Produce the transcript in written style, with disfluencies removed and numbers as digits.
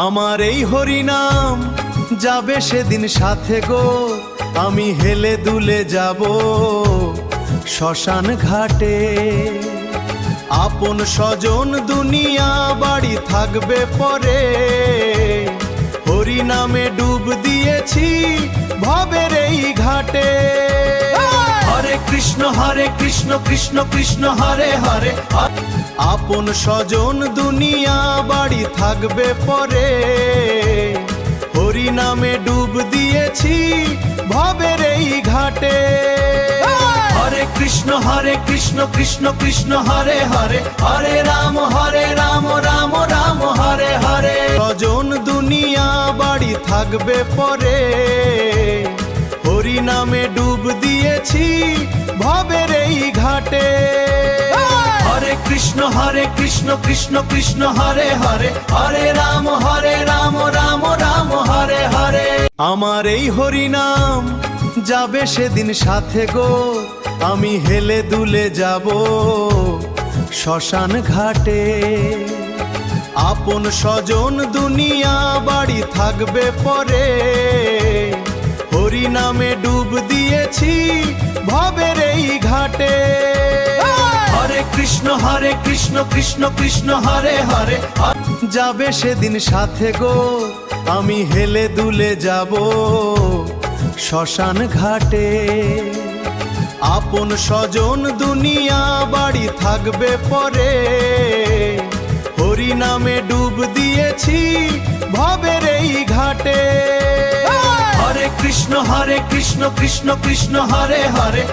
আমার এই হরিনাম যাবে সেদিন সাথে গো, আমি হেলে দুলে যাব শ্মশান ঘাটে। আপন স্বজন দুনিয়া বাড়ি থাকবে পরে, হরিনামে ডুব দিয়েছি ভবের এই ঘাটে। হরে কৃষ্ণ কৃষ্ণ কৃষ্ণ হরে হরে। আপন স্বজন দুনিয়া বাড়ি থাকবে পরে, হরিনামে ডুব দিয়েছি ভবের এই ঘাটে। হরে কৃষ্ণ কৃষ্ণ কৃষ্ণ হরে হরে। হরে রাম রাম রাম হরে হরে। স্বজন দুনিয়া বাড়ি থাকবে পরে, হরিনামে ডুব দিয়েছি ভবের এই ঘাটে। হরে কৃষ্ণ কৃষ্ণ কৃষ্ণ হরে হরে। হরে রাম রাম রাম হরে হরে। আমার এই হরিনাম যাবে সেদিন সাথে গো, আমি হেলে দুলে যাব শ্মশান ঘাটে। আপন স্বজন দুনিয়া বাড়ি থাকবে পরে, হরিনামে ডুব দিয়েছি ভবের এই ঘাটে। হরে কৃষ্ণ কৃষ্ণ কৃষ্ণ হরে হরে। যাবে সেদিন সাথে গো, আমি হেলে দুলে যাব শ্মশান ঘাটে। আপন স্বজন দুনিয়া বাড়ি থাকবে পরে, হরিনামে ডুব দিয়েছি ভবের এই ঘাটে। হরে কৃষ্ণ কৃষ্ণ কৃষ্ণ হরে হরে।